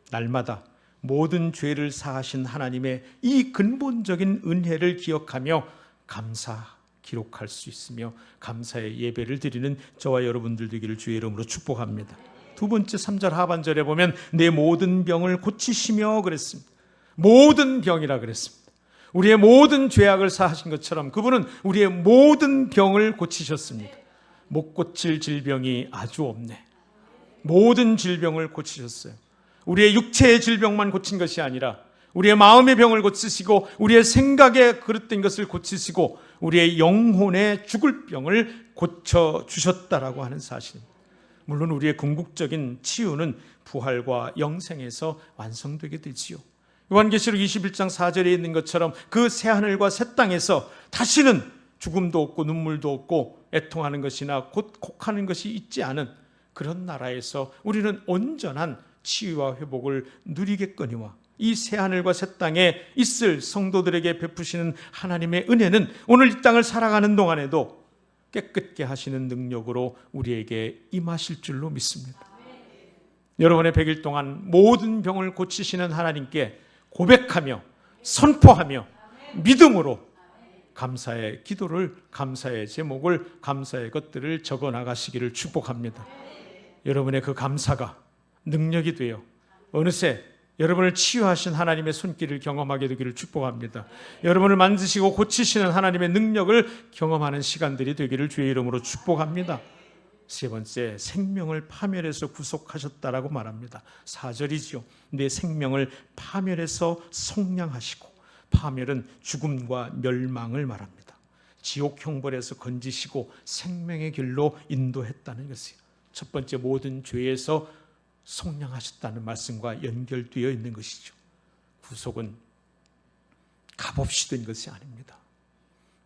날마다 모든 죄를 사하신 하나님의 이 근본적인 은혜를 기억하며 감사 기록할 수 있으며 감사의 예배를 드리는 저와 여러분들 되기를 주의 이름으로 축복합니다. 두 번째 3절 하반절에 보면 내 모든 병을 고치시며 그랬습니다. 모든 병이라 그랬습니다. 우리의 모든 죄악을 사하신 것처럼 그분은 우리의 모든 병을 고치셨습니다. 못 고칠 질병이 아주 없네. 모든 질병을 고치셨어요. 우리의 육체의 질병만 고친 것이 아니라 우리의 마음의 병을 고치시고 우리의 생각에 그릇된 것을 고치시고 우리의 영혼의 죽을 병을 고쳐주셨다라고 하는 사실입니다. 물론 우리의 궁극적인 치유는 부활과 영생에서 완성되게 되지요. 요한계시록 21장 4절에 있는 것처럼 그 새하늘과 새 땅에서 다시는 죽음도 없고 눈물도 없고 애통하는 것이나 곧 곡하는 것이 있지 않은 그런 나라에서 우리는 온전한 치유와 회복을 누리겠거니와 이 새하늘과 새 땅에 있을 성도들에게 베푸시는 하나님의 은혜는 오늘 이 땅을 살아가는 동안에도 깨끗게 하시는 능력으로 우리에게 임하실 줄로 믿습니다. 여러분의 100일 동안 모든 병을 고치시는 하나님께 고백하며 선포하며 믿음으로 감사의 기도를, 감사의 제목을, 감사의 것들을 적어 나가시기를 축복합니다. 여러분의 그 감사가 능력이 되어 어느새 여러분을 치유하신 하나님의 손길을 경험하게 되기를 축복합니다. 여러분을 만드시고 고치시는 하나님의 능력을 경험하는 시간들이 되기를 주의 이름으로 축복합니다. 세 번째, 생명을 파멸해서 구속하셨다라고 말합니다. 4절이지요. 내 생명을 파멸해서 속량하시고, 파멸은 죽음과 멸망을 말합니다. 지옥 형벌에서 건지시고 생명의 길로 인도했다는 것이에요. 첫 번째, 모든 죄에서 속량하셨다는 말씀과 연결되어 있는 것이죠. 구속은 값없이 된 것이 아닙니다.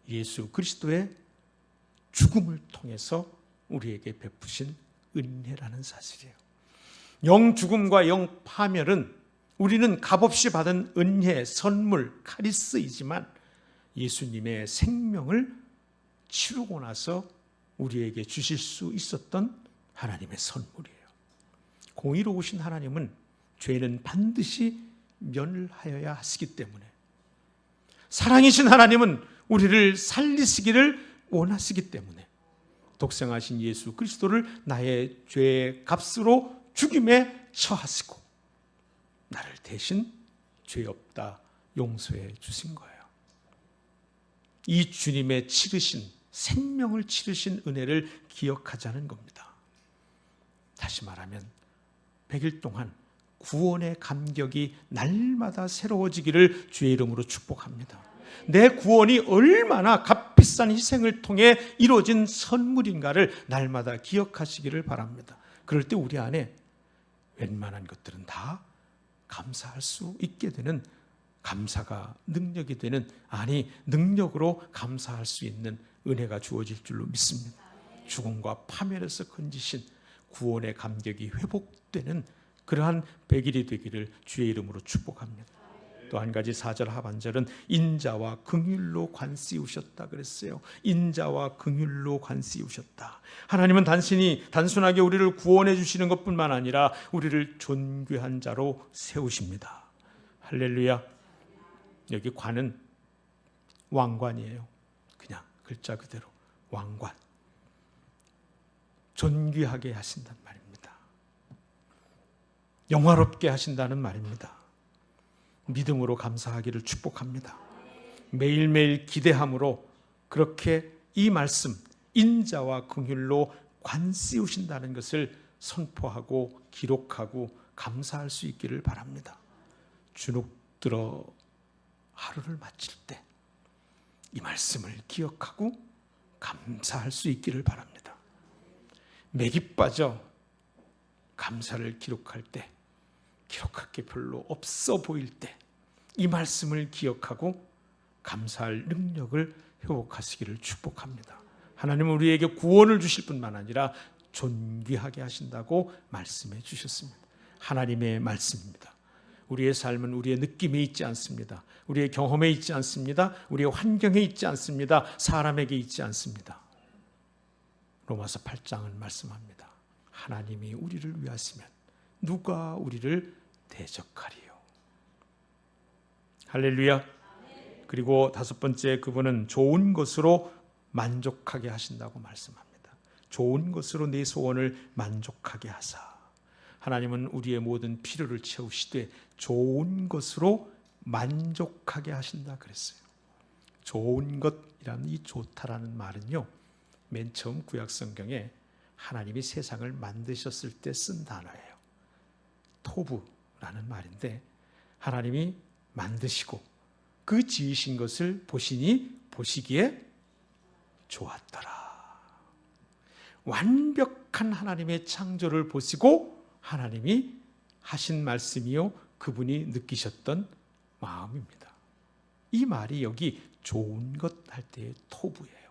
예수 그리스도의 죽음을 통해서 우리에게 베푸신 은혜라는 사실이에요. 영 죽음과 영 파멸은 우리는 값없이 받은 은혜, 선물, 카리스이지만 예수님의 생명을 치르고 나서 우리에게 주실 수 있었던 하나님의 선물이에요. 공의로우신 하나님은 죄는 반드시 멸하여야 하시기 때문에, 사랑이신 하나님은 우리를 살리시기를 원하시기 때문에 독생하신 예수 그리스도를 나의 죄의 값으로 죽임에 처하시고 나를 대신 죄 없다 용서해 주신 거예요. 이 주님의 치르신, 생명을 치르신 은혜를 기억하자는 겁니다. 다시 말하면 100일 동안 구원의 감격이 날마다 새로워지기를 주의 이름으로 축복합니다. 내 구원이 얼마나 값비싼 희생을 통해 이루어진 선물인가를 날마다 기억하시기를 바랍니다. 그럴 때 우리 안에 웬만한 것들은 다 감사할 수 있게 되는, 감사가 능력이 되는, 아니 능력으로 감사할 수 있는 은혜가 주어질 줄로 믿습니다. 죽음과 파멸에서 건지신 구원의 감격이 회복되는 그러한 100일이 되기를 주의 이름으로 축복합니다. 또 한 가지 4절 하반절은 인자와 긍휼로 관씌우셨다 그랬어요. 인자와 긍휼로 관씌우셨다. 하나님은 단순하게 우리를 구원해 주시는 것뿐만 아니라 우리를 존귀한 자로 세우십니다. 할렐루야. 여기 관은 왕관이에요. 그냥 글자 그대로 왕관. 존귀하게 하신다는 말입니다. 영화롭게 하신다는 말입니다. 믿음으로 감사하기를 축복합니다. 매일매일 기대함으로 그렇게 이 말씀, 인자와 긍휼로 관씌우신다는 것을 선포하고 기록하고 감사할 수 있기를 바랍니다. 주눅들어 하루를 마칠 때 이 말씀을 기억하고 감사할 수 있기를 바랍니다. 맥이 빠져 감사를 기록할 때, 기록할 게 별로 없어 보일 때 이 말씀을 기억하고 감사할 능력을 회복하시기를 축복합니다. 하나님은 우리에게 구원을 주실 뿐만 아니라 존귀하게 하신다고 말씀해 주셨습니다. 하나님의 말씀입니다. 우리의 삶은 우리의 느낌에 있지 않습니다. 우리의 경험에 있지 않습니다. 우리의 환경에 있지 않습니다. 사람에게 있지 않습니다. 로마서 8장은 말씀합니다. 하나님이 우리를 위하시면 누가 우리를 대적하리요. 할렐루야. 그리고 5번째, 그분은 좋은 것으로 만족하게 하신다고 말씀합니다. 좋은 것으로 내 소원을 만족하게 하사. 하나님은 우리의 모든 필요를 채우시되 좋은 것으로 만족하게 하신다 그랬어요. 좋은 것이라는 이 좋다라는 말은요, 맨 처음 구약성경에 하나님이 세상을 만드셨을 때 쓴 단어예요. 토부라는 말인데, 하나님이 만드시고 그 지으신 것을 보시니 보시기에 좋았더라. 완벽한 하나님의 창조를 보시고 하나님이 하신 말씀이요, 그분이 느끼셨던 마음입니다. 이 말이 여기 좋은 것 할 때의 토부예요.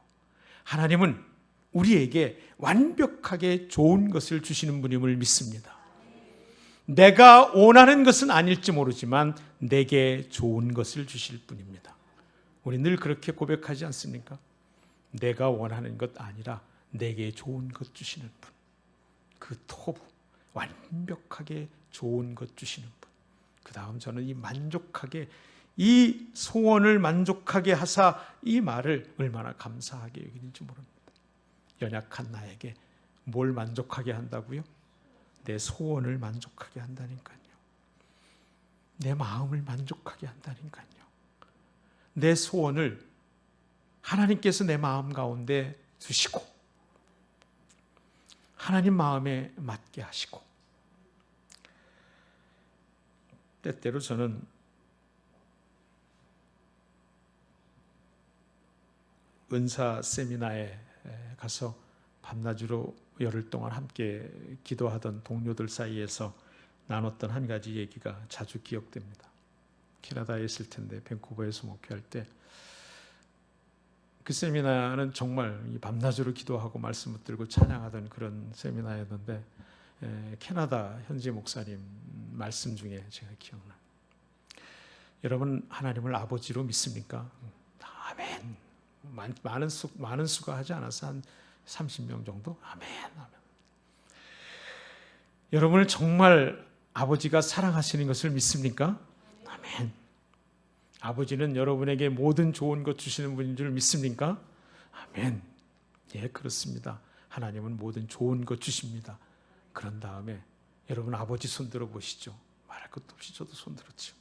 하나님은 우리에게 완벽하게 좋은 것을 주시는 분임을 믿습니다. 내가 원하는 것은 아닐지 모르지만 내게 좋은 것을 주실 분입니다. 우리 늘 그렇게 고백하지 않습니까? 내가 원하는 것 아니라 내게 좋은 것 주시는 분. 그 토부, 완벽하게 좋은 것 주시는 분. 그 다음 저는 이 만족하게, 이 소원을 만족하게 하사, 이 말을 얼마나 감사하게 여기는지 모릅니다. 연약한 나에게 뭘 만족하게 한다고요? 내 소원을 만족하게 한다니까요. 내 마음을 만족하게 한다니까요. 내 소원을 하나님께서 내 마음 가운데 두시고 하나님 마음에 맞게 하시고, 때때로 저는 은사 세미나에 가서 밤낮으로 열흘 동안 함께 기도하던 동료들 사이에서 나눴던 한 가지 얘기가 자주 기억됩니다. 캐나다에 있을 텐데 밴쿠버에서 목회할 때 그 세미나는 정말 밤낮으로 기도하고 말씀 붙들고 찬양하던 그런 세미나였는데, 캐나다 현지 목사님 말씀 중에 제가 기억나요. 여러분 하나님을 아버지로 믿습니까? 아멘. 많은 수가 하지 않아서 한 30명 정도? 아멘. 아멘. 여러분을 정말 아버지가 사랑하시는 것을 믿습니까? 아멘. 아버지는 여러분에게 모든 좋은 것 주시는 분인 줄 믿습니까? 아멘. 예, 그렇습니다. 하나님은 모든 좋은 것 주십니다. 그런 다음에 여러분 아버지 손 들어 보시죠. 말할 것도 없이 저도 손 들었죠.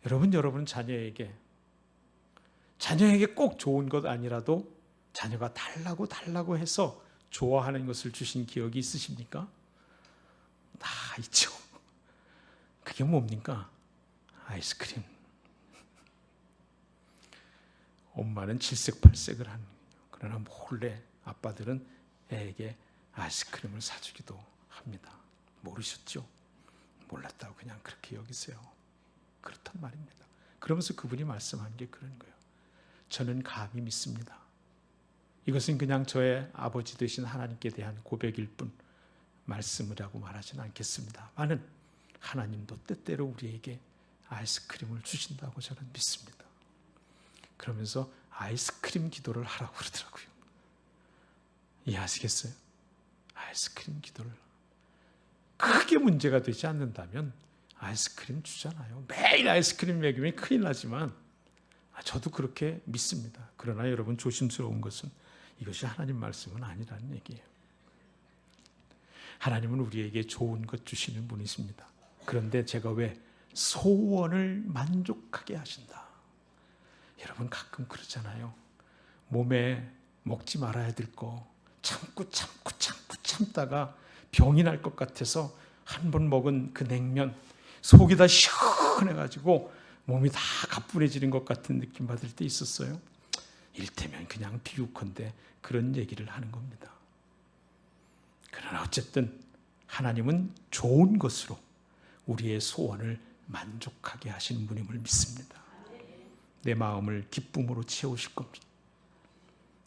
여러분 자녀에게 꼭 좋은 것 아니라도 자녀가 달라고 해서 좋아하는 것을 주신 기억이 있으십니까? 있죠. 그게 뭡니까? 아이스크림. 엄마는 칠색팔색을 하는 거예요. 그러나 몰래 아빠들은 애에게 아이스크림을 사주기도 합니다. 모르셨죠? 몰랐다고 그냥 그렇게 여기세요. 그렇단 말입니다. 그러면서 그분이 말씀한 게 그런 거예요. 저는 감히 믿습니다. 이것은 그냥 저의 아버지 되신 하나님께 대한 고백일 뿐 말씀이라고 말하지는 않겠습니다. 많은 하나님도 때때로 우리에게 아이스크림을 주신다고 저는 믿습니다. 그러면서 아이스크림 기도를 하라고 그러더라고요. 이해하시겠어요? 아이스크림 기도를. 크게 문제가 되지 않는다면 아이스크림 주잖아요. 매일 아이스크림 먹이면 큰일 나지만 저도 그렇게 믿습니다. 그러나 여러분 조심스러운 것은 이것이 하나님 말씀은 아니라는 얘기예요. 하나님은 우리에게 좋은 것 주시는 분이십니다. 그런데 제가 왜 소원을 만족하게 하신다. 여러분 가끔 그러잖아요. 몸에 먹지 말아야 될 거 참다가 병이 날 것 같아서 한 번 먹은 그 냉면 속이 다 시원해가지고 몸이 다 가뿐해지는 것 같은 느낌 받을 때 있었어요. 일테면 그냥 비유컨대 그런 얘기를 하는 겁니다. 그러나 어쨌든 하나님은 좋은 것으로 우리의 소원을 만족하게 하시는 분임을 믿습니다. 내 마음을 기쁨으로 채우실 겁니다.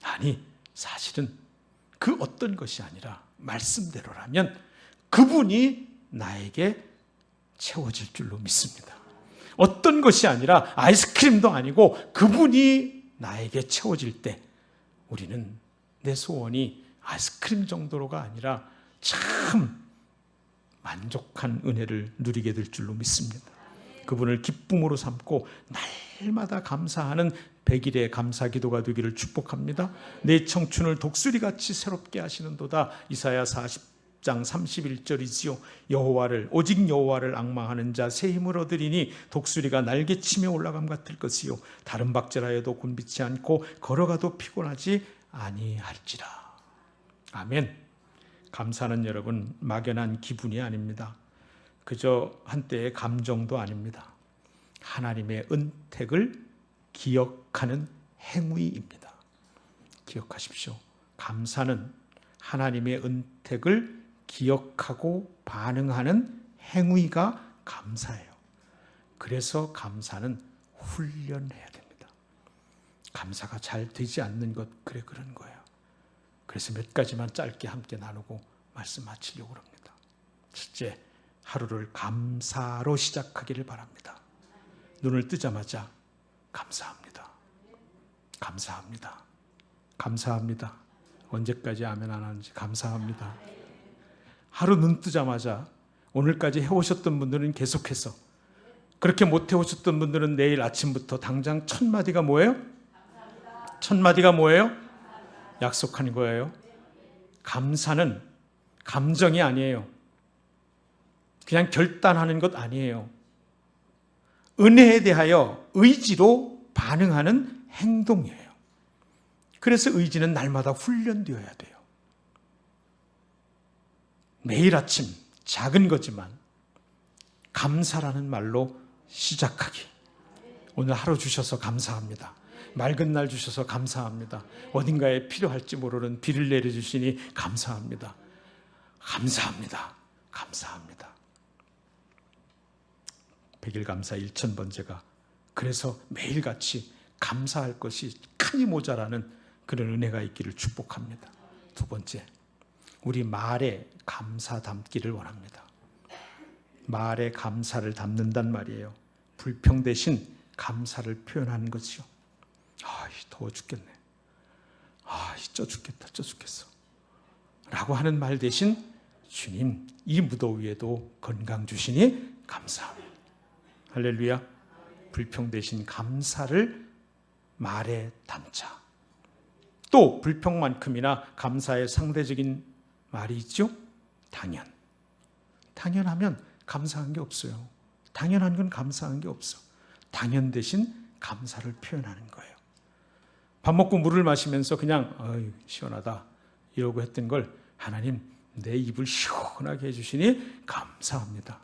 아니, 사실은 그 어떤 것이 아니라 말씀대로라면 그분이 나에게 채워질 줄로 믿습니다. 어떤 것이 아니라 아이스크림도 아니고 그분이 나에게 채워질 때 우리는 내 소원이 아이스크림 정도로가 아니라 참 만족한 은혜를 누리게 될 줄로 믿습니다. 그분을 기쁨으로 삼고 날마다 감사하는 100일의 감사기도가 되기를 축복합니다. 내 청춘을 독수리같이 새롭게 하시는도다. 이사야 40장 31절이지요. 오직 여호와를 앙망하는 자 새 힘을 얻으리니 독수리가 날개치며 올라감 같을 것이요 다른 박제라여도 곤비치 않고 걸어가도 피곤하지 아니할지라. 아멘. 감사는 여러분 막연한 기분이 아닙니다. 그저 한때의 감정도 아닙니다. 하나님의 은택을 기억하는 행위입니다. 기억하십시오. 감사는 하나님의 은택을 기억하고 반응하는 행위가 감사예요. 그래서 감사는 훈련해야 됩니다. 감사가 잘 되지 않는 것, 그런 거예요. 그래서 몇 가지만 짧게 함께 나누고 말씀 마치려고 합니다. 첫째, 하루를 감사로 시작하기를 바랍니다. 눈을 뜨자마자 감사합니다. 감사합니다. 감사합니다. 언제까지 아멘 안 하는지 감사합니다. 하루 눈 뜨자마자 오늘까지 해오셨던 분들은 계속해서, 그렇게 못 해오셨던 분들은 내일 아침부터 당장 첫 마디가 뭐예요? 첫 마디가 뭐예요? 약속하는 거예요. 감사는 감정이 아니에요. 그냥 결단하는 것 아니에요. 은혜에 대하여 의지로 반응하는 행동이에요. 그래서 의지는 날마다 훈련되어야 돼요. 매일 아침 작은 거지만 감사라는 말로 시작하기. 오늘 하루 주셔서 감사합니다. 맑은 날 주셔서 감사합니다. 어딘가에 필요할지 모르는 비를 내려주시니 감사합니다. 감사합니다. 감사합니다. 백일감사 1000번째가 그래서 매일같이 감사할 것이 칸이 모자라는 그런 은혜가 있기를 축복합니다. 두 번째, 우리 말에 감사 담기를 원합니다. 말에 감사를 담는단 말이에요. 불평 대신 감사를 표현하는 거죠. 더워 죽겠네. 쪄 죽겠다. 쪄 죽겠어. 라고 하는 말 대신 주님, 이 무더위에도 건강 주시니 감사합니다. 할렐루야. 불평 대신 감사를 말에 담자. 또 불평만큼이나 감사의 상대적인 말이 있죠. 당연. 당연하면 감사한 게 없어요. 당연한 건 감사한 게 없어. 당연 대신 감사를 표현하는 거예요. 밥 먹고 물을 마시면서 그냥 시원하다 이러고 했던 걸 하나님 내 입을 시원하게 해주시니 감사합니다.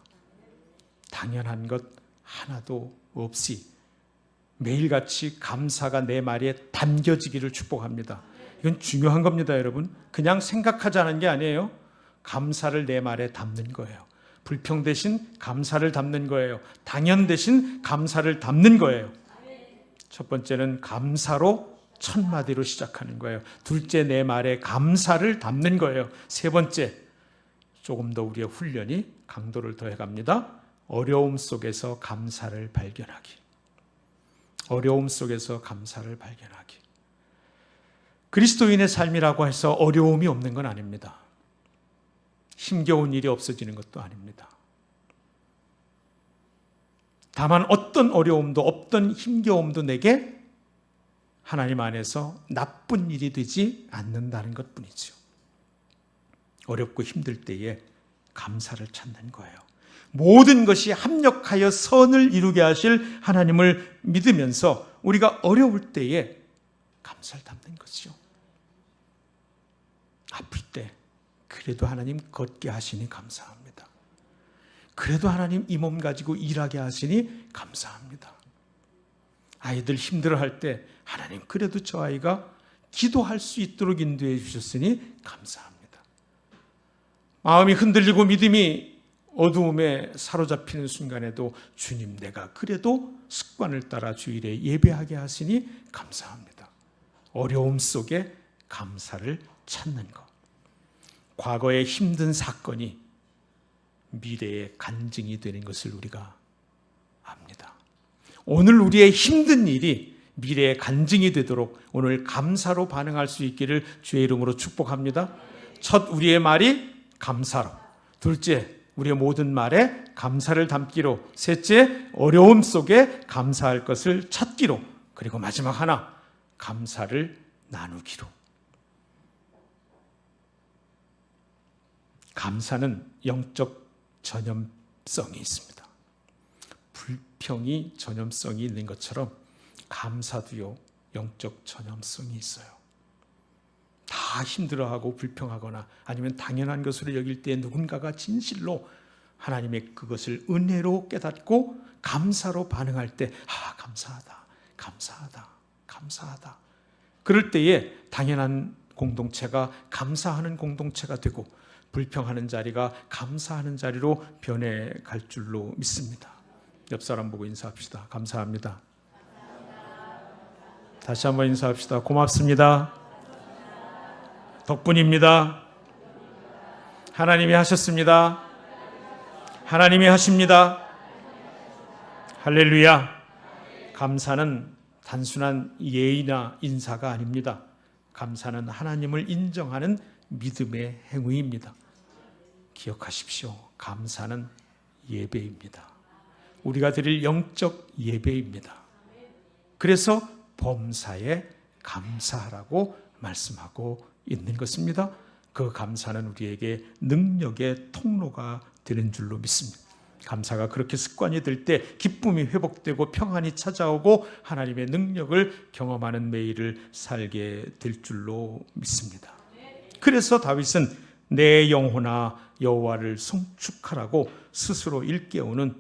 당연한 것 하나도 없이 매일같이 감사가 내 말에 담겨지기를 축복합니다. 이건 중요한 겁니다, 여러분. 그냥 생각하자는 게 아니에요. 감사를 내 말에 담는 거예요. 불평 대신 감사를 담는 거예요. 당연 대신 감사를 담는 거예요. 첫 번째는 감사로 첫 마디로 시작하는 거예요. 둘째, 내 말에 감사를 담는 거예요. 세 번째, 조금 더 우리의 훈련이 강도를 더해갑니다. 어려움 속에서 감사를 발견하기. 어려움 속에서 감사를 발견하기. 그리스도인의 삶이라고 해서 어려움이 없는 건 아닙니다. 힘겨운 일이 없어지는 것도 아닙니다. 다만 어떤 어려움도 없던 힘겨움도 내게 하나님 안에서 나쁜 일이 되지 않는다는 것뿐이죠. 어렵고 힘들 때에 감사를 찾는 거예요. 모든 것이 합력하여 선을 이루게 하실 하나님을 믿으면서 우리가 어려울 때에 감사를 담는 것이죠. 아플 때 그래도 하나님 걷게 하시니 감사합니다. 그래도 하나님 이 몸 가지고 일하게 하시니 감사합니다. 아이들 힘들어할 때 하나님 그래도 저 아이가 기도할 수 있도록 인도해 주셨으니 감사합니다. 마음이 흔들리고 믿음이 어두움에 사로잡히는 순간에도 주님 내가 그래도 습관을 따라 주일에 예배하게 하시니 감사합니다. 어려움 속에 감사를 찾는 것. 과거의 힘든 사건이 미래의 간증이 되는 것을 우리가 압니다. 오늘 우리의 힘든 일이 미래의 간증이 되도록 오늘 감사로 반응할 수 있기를 주의 이름으로 축복합니다. 첫, 우리의 말이 감사로. 둘째, 우리의 모든 말에 감사를 담기로. 셋째, 어려움 속에 감사할 것을 찾기로. 그리고 마지막 하나, 감사를 나누기로. 감사는 영적 전염성이 있습니다. 불평이 전염성이 있는 것처럼 감사도요, 영적 전염성이 있어요. 다 힘들어하고 불평하거나 아니면 당연한 것으로 여길 때 누군가가 진실로 하나님의 그것을 은혜로 깨닫고 감사로 반응할 때 감사하다, 감사하다, 감사하다. 그럴 때에 당연한 공동체가 감사하는 공동체가 되고 불평하는 자리가 감사하는 자리로 변해갈 줄로 믿습니다. 옆 사람 보고 인사합시다. 감사합니다. 다시 한번 인사합시다. 고맙습니다. 덕분입니다. 하나님이 하셨습니다. 하나님이 하십니다. 할렐루야. 감사는 단순한 예의나 인사가 아닙니다. 감사는 하나님을 인정하는 믿음의 행위입니다. 기억하십시오. 감사는 예배입니다. 우리가 드릴 영적 예배입니다. 그래서 범사에 감사하라고 말씀하고 있는 것입니다. 그 감사는 우리에게 능력의 통로가 되는 줄로 믿습니다. 감사가 그렇게 습관이 될 때 기쁨이 회복되고 평안이 찾아오고 하나님의 능력을 경험하는 매일을 살게 될 줄로 믿습니다. 그래서 다윗은 내 영혼아 여호와를 송축하라고 스스로 일깨우는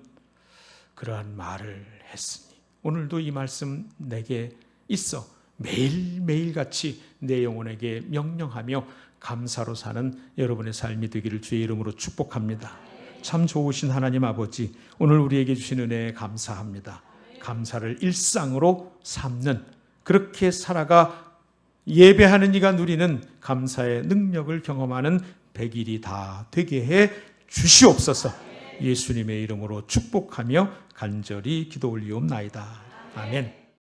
그러한 말을 했으니 오늘도 이 말씀 내게 있어 매일매일같이 내 영혼에게 명령하며 감사로 사는 여러분의 삶이 되기를 주의 이름으로 축복합니다. 참 좋으신 하나님 아버지, 오늘 우리에게 주신 은혜에 감사합니다. 감사를 일상으로 삼는, 그렇게 살아가 예배하는 이가 누리는 감사의 능력을 경험하는 100일이 다 되게 해 주시옵소서. 예수님의 이름으로 축복하며 간절히 기도 올리옵나이다. 아멘.